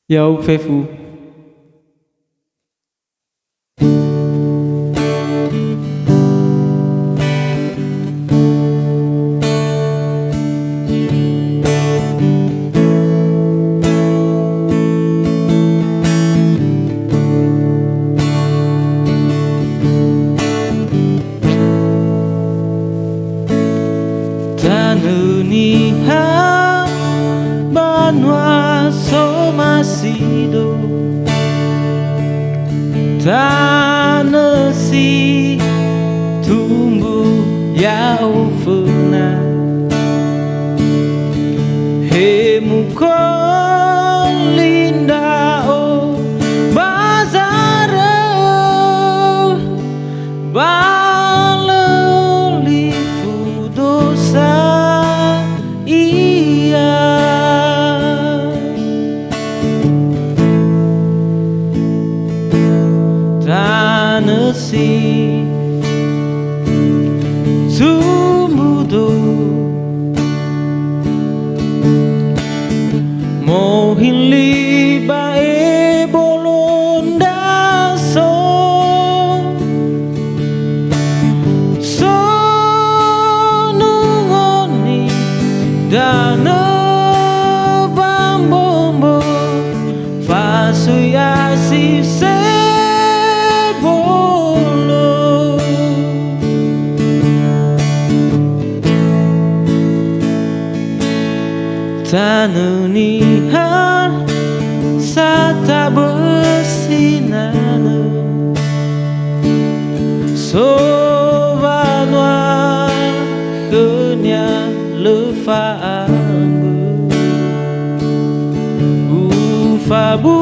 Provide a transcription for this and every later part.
Yo, Fefu. Tanuniha banwa somasido tanesi tumbuh yau funa hemuko linda o bazara baleli fudosa iya tanesi tumudo mohin liba e bolonda so nungoni dana bambombo fasuyasi se tanuniha sata besinana sovanwa kenya lefaambu ufabu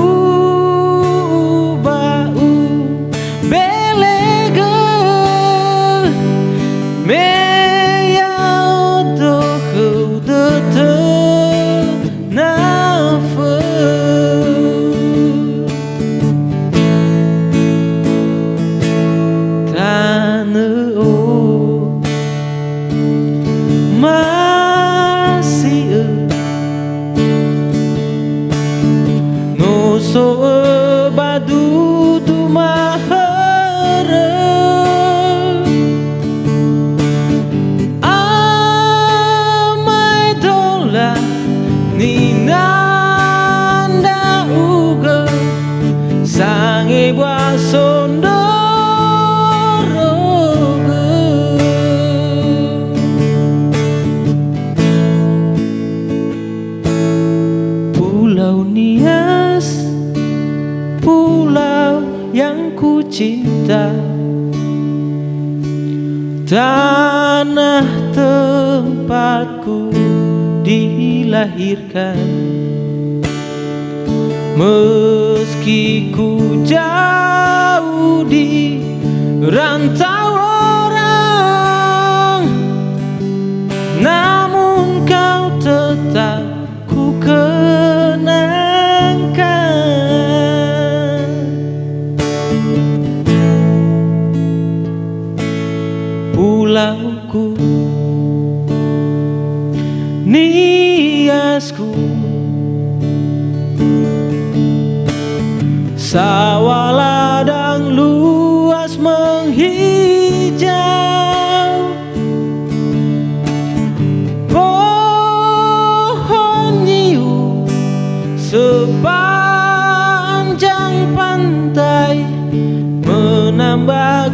bau belega meyau dohu dete masih no so badu du mahara amai dola ninanda uga sange basondo Pulau Nias, pulau yang ku cinta, tanah tempatku dilahirkan. Meski ku jauh di rantau orang, namun kau tetap ku kenangkan. Pulauku, Niasku, sawah ladang luas menghijau, pohon nyiu sepanjang pantai menambah